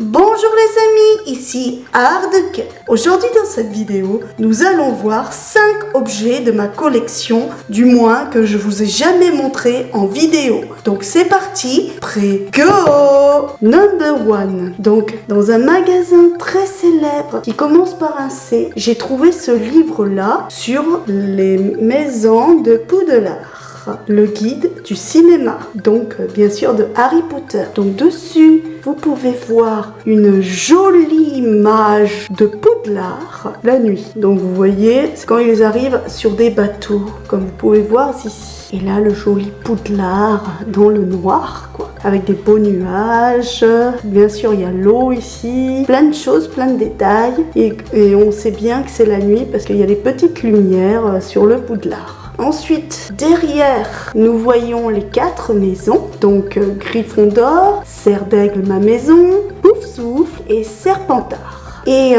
Bonjour les amis, ici Ardek. Aujourd'hui dans cette vidéo, nous allons voir 5 objets de ma collection, du moins que je vous ai jamais montré en vidéo. Donc c'est parti, prêt, go! Number 1. Donc dans un magasin très célèbre qui commence par un C, j'ai trouvé ce livre-là sur les maisons de Poudlard. Le guide du cinéma, donc bien sûr de Harry Potter. Donc dessus, vous pouvez voir une jolie image de Poudlard la nuit. Donc vous voyez, c'est quand ils arrivent sur des bateaux, comme vous pouvez voir ici. Et là, le joli Poudlard dans le noir, quoi. Avec des beaux nuages. Bien sûr, il y a l'eau ici. Plein de choses, plein de détails. Et on sait bien que c'est la nuit parce qu'il y a des petites lumières sur le Poudlard. Ensuite, derrière, nous voyons les 4 maisons. Donc, Gryffondor, Serre d'Aigle, ma maison, Poufsouffle et Serpentard. Et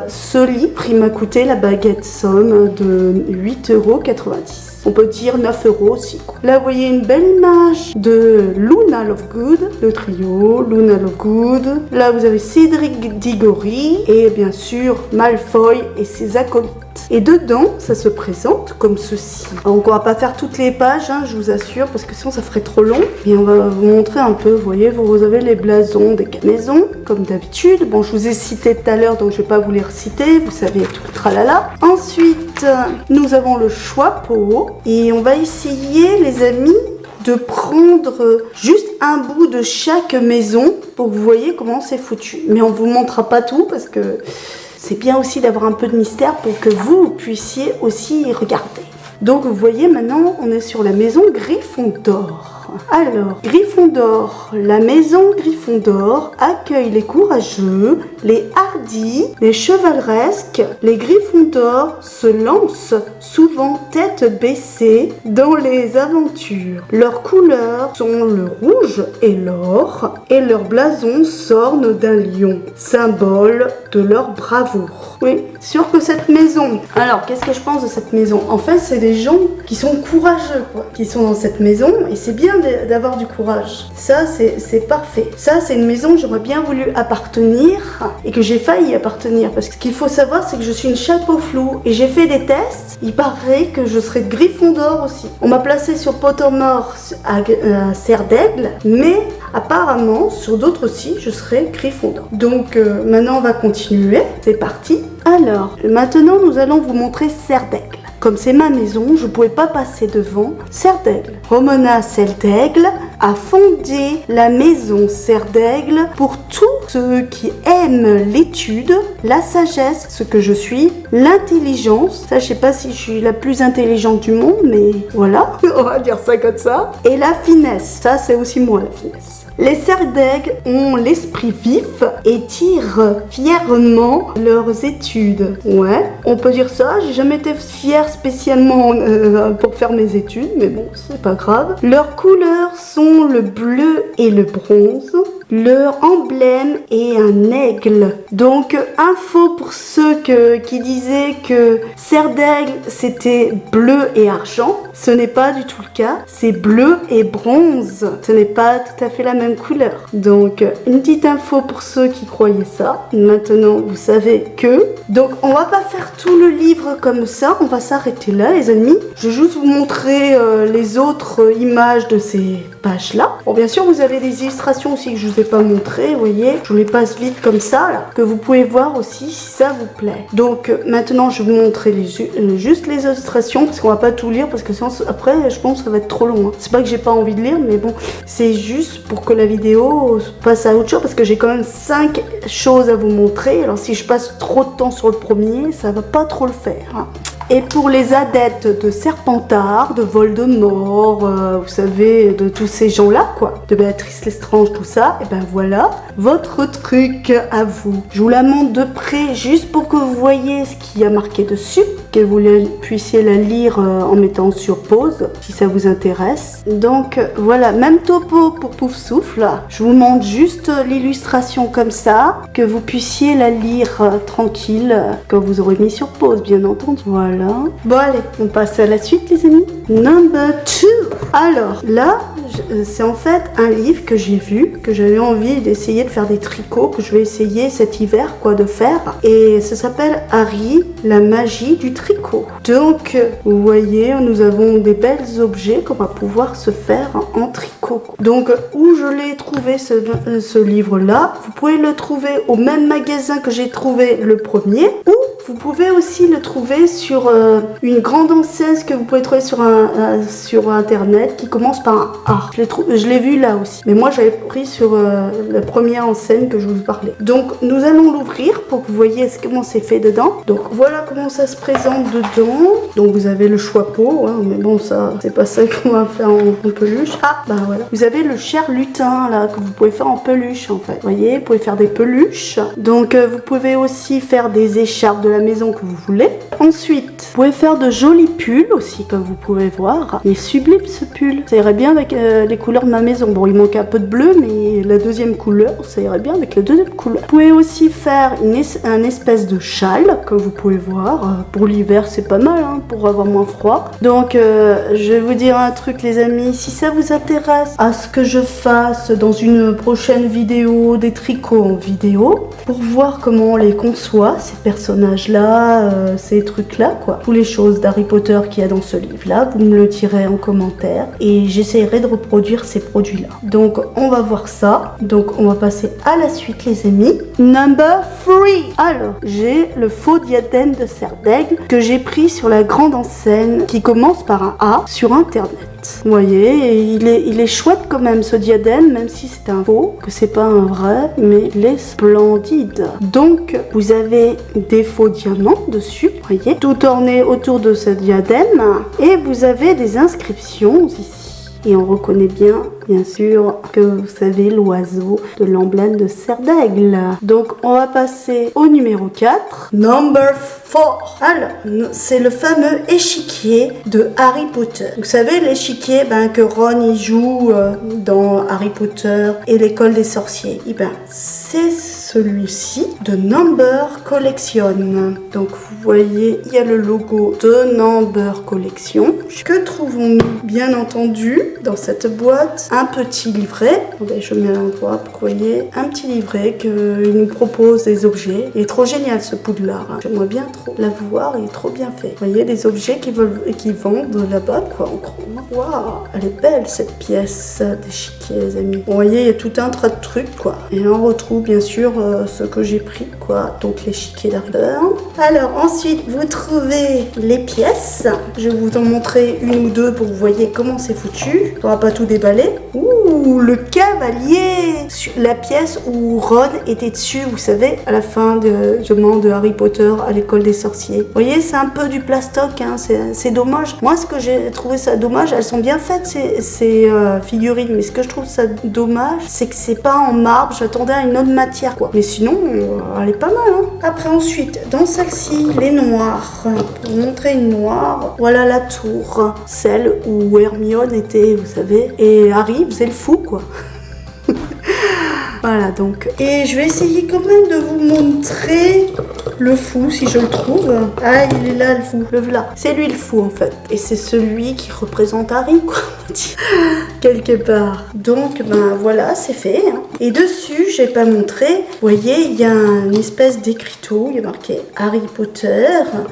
ce livre, il m'a coûté la baguette somme de 8,90 €. On peut dire 9 € aussi, quoi. Là, vous voyez une belle image de Luna Lovegood, le trio Luna Lovegood. Là, vous avez Cédric Diggory et bien sûr Malfoy et ses acolytes. Et dedans, ça se présente comme ceci. Donc, on va pas faire toutes les pages, hein, je vous assure, parce que sinon ça ferait trop long. Et on va vous montrer un peu, vous voyez, vous avez les blasons des maisons, comme d'habitude. Bon, je vous ai cité tout à l'heure, donc je vais pas vous les reciter, vous savez tout le tralala. Ensuite, nous avons le chapeau. Et on va essayer, les amis, de prendre juste un bout de chaque maison pour que vous voyez comment c'est foutu. Mais on vous montrera pas tout parce que c'est bien aussi d'avoir un peu de mystère pour que vous puissiez aussi y regarder. Donc vous voyez maintenant on est sur la maison Gryffondor. Alors, Gryffondor, la maison Gryffondor accueille les courageux, les hardis, les chevaleresques. Les Gryffondor se lancent souvent tête baissée dans les aventures. Leurs couleurs sont le rouge et l'or, et leur blason s'orne d'un lion, symbole de leur bravoure. Oui, sûr que cette maison. Alors, qu'est-ce que je pense de cette maison? En fait, c'est des gens qui sont courageux, quoi, qui sont dans cette maison, et c'est bien d'avoir du courage. Ça, c'est parfait. Ça, c'est une maison que j'aurais bien voulu appartenir et que j'ai failli y appartenir. Parce que ce qu'il faut savoir, c'est que je suis une chapeau flou et j'ai fait des tests. Il paraît que je serais de Gryffondor aussi. On m'a placé sur Pottermore à Serre d'Aigle, mais apparemment, sur d'autres sites, je serai Gryffondor. Donc, maintenant, on va continuer. C'est parti. Alors, maintenant, nous allons vous montrer Serre d'Aigle. Comme c'est ma maison, je ne pouvais pas passer devant Serre d'Aigle. Romona Serre d'Aigle a fondé la maison Serre d'Aigle pour tous ceux qui aiment l'étude, la sagesse, ce que je suis, l'intelligence. Ça, je sais pas si je suis la plus intelligente du monde, mais voilà, on va dire ça comme ça. Et la finesse, ça c'est aussi moi la finesse. Les Serre d'Aigle ont l'esprit vif et tirent fièrement leurs études. Ouais, on peut dire ça, j'ai jamais été fière spécialement pour faire mes études, mais bon, c'est pas grave. Leurs couleurs sont le bleu et le bronze. Leur emblème est un aigle. Donc, info pour ceux qui disaient que Serre d'Aigle, c'était bleu et argent. Ce n'est pas du tout le cas. C'est bleu et bronze. Ce n'est pas tout à fait la même couleur. Donc, une petite info pour ceux qui croyaient ça. Maintenant, vous savez que... Donc, on va pas faire tout le livre comme ça. On va s'arrêter là, les amis. Je vais juste vous montrer les autres images de ces pages-là. Bon, bien sûr, vous avez des illustrations aussi que je vous ai pas montré, vous voyez, je vous les passe vite comme ça, là, que vous pouvez voir aussi si ça vous plaît. Donc, maintenant, je vais vous montrer juste les illustrations, parce qu'on va pas tout lire, parce que sinon, après, je pense que ça va être trop long. Hein. C'est pas que j'ai pas envie de lire, mais bon, c'est juste pour que la vidéo passe à autre chose, parce que j'ai quand même 5 choses à vous montrer. Alors, si je passe trop de temps sur le premier, ça va pas trop le faire. Hein. Et pour les adeptes de Serpentard, de Voldemort, vous savez, de tous ces gens-là, quoi, de Béatrice Lestrange, tout ça, et ben voilà, votre truc à vous. Je vous la montre de près, juste pour que vous voyez ce qu'il y a marqué dessus, que vous puissiez la lire en mettant sur pause, si ça vous intéresse. Donc voilà, même topo pour Poufsouffle. Je vous montre juste l'illustration comme ça, que vous puissiez la lire tranquille, quand vous aurez mis sur pause, bien entendu. Voilà. Bon allez, on passe à la suite les amis. Number 2. Alors là, c'est en fait un livre que j'ai vu, que j'avais envie d'essayer de faire des tricots, que je vais essayer cet hiver quoi de faire. Et ça s'appelle Harry, la magie du tricot. Donc, vous voyez, nous avons des belles objets qu'on va pouvoir se faire en tricot. Donc, où je l'ai trouvé ce livre-là, vous pouvez le trouver au même magasin que j'ai trouvé le premier, ou vous pouvez aussi le trouver sur une grande enseigne que vous pouvez trouver sur internet qui commence par un A. Je l'ai vu là aussi. Mais moi j'avais pris sur la première enseigne que je vous parlais. Donc nous allons l'ouvrir pour que vous voyez comment c'est fait dedans. Donc voilà comment ça se présente dedans. Donc vous avez le choix-peau, hein, mais bon ça c'est pas ça qu'on va faire en peluche. Ah bah voilà. Vous avez le cher lutin là que vous pouvez faire en peluche en fait. Vous voyez, vous pouvez faire des peluches. Donc vous pouvez aussi faire des écharpes de la maison que vous voulez. Ensuite, vous pouvez faire de jolis pulls aussi, comme vous pouvez voir. Il est sublime ce pull. Ça irait bien avec les couleurs de ma maison. Bon, il manque un peu de bleu, mais la deuxième couleur, ça irait bien avec la deuxième couleur. Vous pouvez aussi faire un espèce de châle, comme vous pouvez voir. Pour l'hiver, c'est pas mal, hein, pour avoir moins froid. Donc, je vais vous dire un truc, les amis. Si ça vous intéresse à ce que je fasse dans une prochaine vidéo, des tricots en vidéo, pour voir comment on les conçoit, ces personnages-là, ces trucs-là, quoi. Toutes les choses d'Harry Potter qu'il y a dans ce livre-là, vous me le direz en commentaire et j'essaierai de reproduire ces produits-là. Donc, on va voir ça. Donc, on va passer à la suite, les amis. Number 3. Alors, j'ai le faux diadème de cerf d'aigle que j'ai pris sur la grande enseigne qui commence par un A sur Internet. Vous voyez, il est chouette quand même ce diadème, même si c'est un faux, que c'est pas un vrai, mais il est splendide. Donc, vous avez des faux diamants dessus, vous voyez, tout orné autour de ce diadème, et vous avez des inscriptions ici. Et on reconnaît bien sûr, que vous savez l'oiseau de l'emblème de cerf d'aigle. Donc, on va passer au numéro 4. Number 4. Alors, c'est le fameux échiquier de Harry Potter. Vous savez, l'échiquier que Ron y joue dans Harry Potter et l'école des sorciers. Et c'est celui-ci de Number Collection. Donc, vous voyez, il y a le logo de Number Collection. Que trouvons-nous? Bien entendu, dans cette boîte, un petit livret. Attendez, je mets à l'endroit pour que vous voyez. Un petit livret qu'il nous propose des objets. Il est trop génial ce Poudlard. Hein. J'aimerais bien trop la voir, il est trop bien fait. Vous voyez, des objets qui vendent là-bas, quoi, en gros. Waouh, elle est belle cette pièce d'échiquier, les amis. Vous voyez, il y a tout un tas de trucs, quoi. Et on retrouve bien sûr ce que j'ai pris, quoi. Donc l'échiquier d'Harry Potter. Alors ensuite, vous trouvez les pièces. Je vais vous en montrer une ou deux pour que vous voyez comment c'est foutu. On va pas tout déballer. Ouh, le cavalier, la pièce où Ron était dessus, vous savez, à la fin de Harry Potter à l'école des sorciers. Vous voyez, c'est un peu du plastoc, hein, c'est dommage. Moi, ce que j'ai trouvé ça dommage, elles sont bien faites ces figurines, mais ce que je trouve ça dommage, c'est que c'est pas en marbre. J'attendais à une autre matière, quoi. Mais sinon, elle est pas mal, hein. Après, ensuite, dans celle-ci, les noires. Pour vous montrer une noire, voilà la tour, celle où Hermione était, vous savez, et Harry faisait le fou, quoi. Voilà, donc. Et je vais essayer quand même de vous montrer le fou, si je le trouve. Ah, il est là, le fou. Le voilà. C'est lui le fou, en fait. Et c'est celui qui représente Harry, quoi, on dit. Quelque part. Donc, voilà, c'est fait. Hein. Et dessus, j'ai pas montré. Vous voyez, il y a une espèce d'écriteau. Il y a marqué Harry Potter,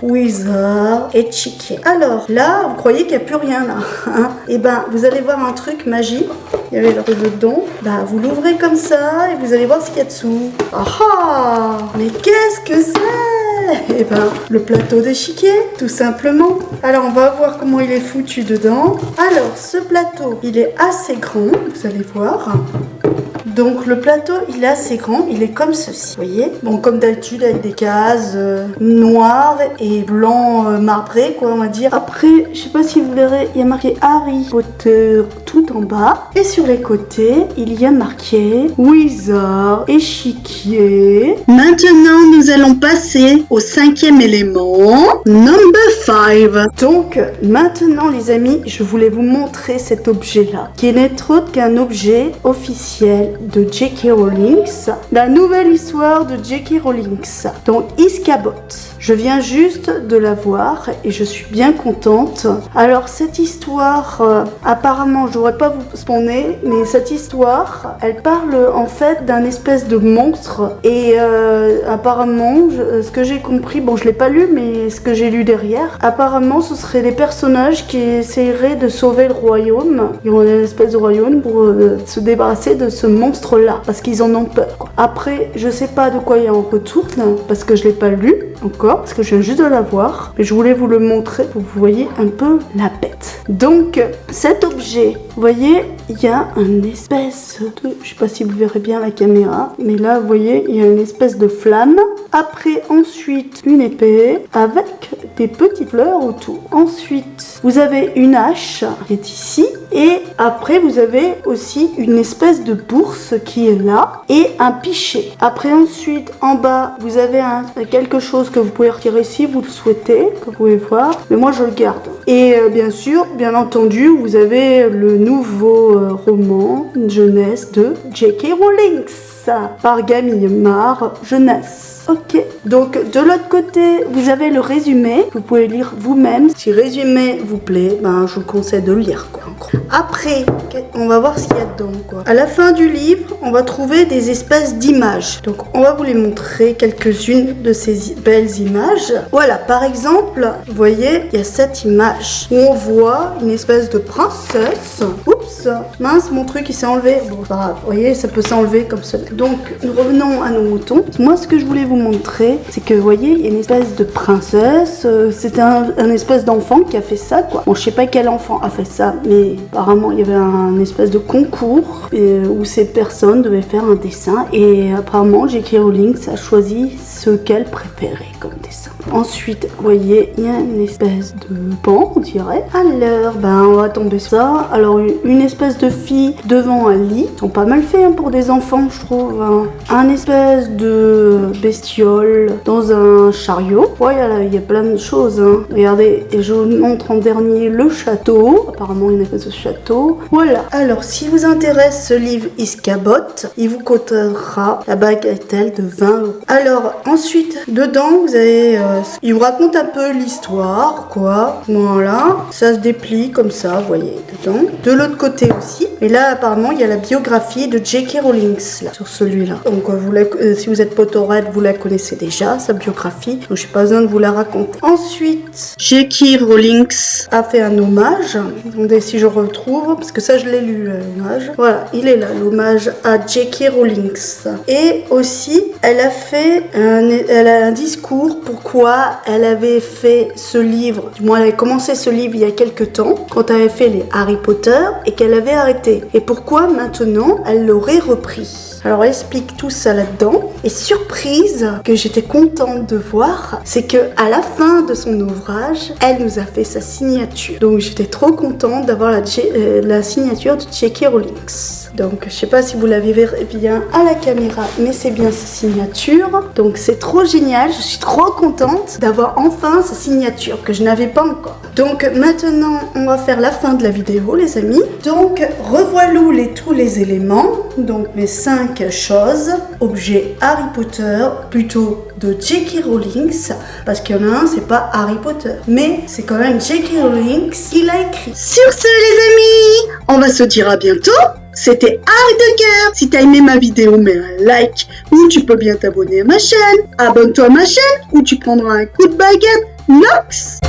Wizard et Chiquet. Alors, là, vous croyez qu'il n'y a plus rien, là. Hein. Et vous allez voir un truc magique. Il y avait le dedans. Vous l'ouvrez comme ça. Et vous allez voir ce qu'il y a dessous. Ah, mais qu'est-ce que c'est? Le plateau d'échiquier, tout simplement. Alors, on va voir comment il est foutu dedans. Alors, ce plateau, il est assez grand, vous allez voir. Donc le plateau, il est assez grand, il est comme ceci, vous voyez. Bon, comme d'habitude, avec des cases noires et blanc marbré, quoi, on va dire. Après, je sais pas si vous verrez, il y a marqué Harry Potter tout en bas. Et sur les côtés, il y a marqué Wizard, échiquier. Maintenant, nous allons passer au 5e élément, number 5. Donc, maintenant, les amis, je voulais vous montrer cet objet-là, qui n'est autre qu'un objet officiel de J.K. Rowling, la nouvelle histoire de J.K. Rowling, donc Iskabot. Je viens juste de la voir et je suis bien contente. Alors cette histoire, apparemment je dois pourrais pas vous spawner, mais cette histoire, elle parle en fait d'un espèce de monstre. Et apparemment, ce que j'ai compris, bon je l'ai pas lu, mais ce que j'ai lu derrière, apparemment ce seraient des personnages qui essaieraient de sauver le royaume. Ils ont une espèce de royaume pour se débarrasser de ce monstre-là, parce qu'ils en ont peur, quoi. Après, je sais pas de quoi il en retourne, parce que je l'ai pas lu encore, parce que je viens juste de la voir, mais je voulais vous le montrer pour que vous voyez un peu la bête. Donc, cet objet, vous voyez, il y a un espèce de... Je sais pas si vous verrez bien la caméra, mais là, vous voyez, il y a une espèce de flamme. Après, ensuite, une épée avec des petites fleurs autour. Ensuite, vous avez une hache qui est ici. Et après, vous avez aussi une espèce de bourse qui est là et un pichet. Après, ensuite, en bas, vous avez quelque chose que vous pouvez retirer si vous le souhaitez, que vous pouvez voir. Mais moi, je le garde. Et bien sûr, bien entendu, vous avez le nouveau roman jeunesse de J.K. Rowling par Gallimard Jeunesse. Ok, donc de l'autre côté, vous avez le résumé, vous pouvez lire vous-même. Si le résumé vous plaît, ben, je vous conseille de le lire, quoi. Après, on va voir ce qu'il y a dedans, quoi. À la fin du livre, on va trouver des espèces d'images. Donc, on va vous les montrer quelques-unes de ces belles images. Voilà, par exemple, vous voyez, il y a cette image où on voit une espèce de princesse. Oups, mince, mon truc il s'est enlevé. Bon, pas grave, vous voyez, ça peut s'enlever comme ça. Donc, nous revenons à nos moutons. Moi, ce que je voulais vous montrer, c'est que, vous voyez, il y a une espèce de princesse. C'était un espèce d'enfant qui a fait ça, quoi. Bon, je sais pas quel enfant a fait ça, mais apparemment, il y avait un espèce de concours où ces personnes devaient faire un dessin. Et apparemment, J.K. Rowling a choisi ce qu'elle préférait comme dessin. Ensuite, vous voyez, il y a une espèce de banc, on dirait. Alors, ben, on va tomber sur ça. Alors, une espèce de fille devant un lit. Ils sont pas mal faits, hein, pour des enfants, je trouve. Hein. Un espèce de bestiole dans un chariot. Ouais, il y a plein de choses. Hein. Regardez, et je vous montre en dernier le château. Apparemment, une espèce de château. Voilà. Alors, si vous intéresse ce livre Iscabot, il vous coûtera la bagatelle de 20 €. Alors, ensuite, dedans, vous avez... il vous raconte un peu l'histoire, quoi. Voilà. Ça se déplie comme ça, vous voyez, dedans. De l'autre côté aussi. Et là, apparemment, il y a la biographie de J.K. Rowling, là, sur celui-là. Donc, si vous êtes Potterhead, vous la connaissez déjà, sa biographie. Donc, j'ai pas besoin de vous la raconter. Ensuite, J.K. Rowling a fait un hommage. Attendez si je retrouve, parce que ça, je l'ai lu, l'hommage. Voilà, il est là, l'hommage à J.K. Rowling. Et aussi, elle a un discours pourquoi elle avait fait ce livre. Du moins, elle avait commencé ce livre il y a quelques temps, quand elle avait fait les Harry Potter, et qu'elle avait arrêté. Et pourquoi maintenant, elle l'aurait repris. Alors, elle explique tout ça là-dedans. Et surprise que j'étais contente de voir, c'est que à la fin de son ouvrage, elle nous a fait sa signature. Donc, j'étais trop contente d'avoir la signature de J.K. Rowling. Donc, je sais pas si vous la verrez bien à la caméra, mais c'est bien sa signature. Donc, c'est trop génial. Je suis trop contente d'avoir enfin sa signature que je n'avais pas encore. Donc, maintenant, on va faire la fin de la vidéo, les amis. Donc, revoilà tous les éléments. Donc, mes 5 choses. Objets Harry Potter, plutôt de J.K. Rowling, parce qu'il y en a un, c'est pas Harry Potter, mais c'est quand même J.K. Rowling qui l'a écrit. Sur ce, les amis, on va se dire à bientôt. C'était Harry de cœur. Si t'as aimé ma vidéo, mets un like, ou tu peux bien t'abonner à ma chaîne. Abonne-toi à ma chaîne, ou tu prendras un coup de baguette. Nox!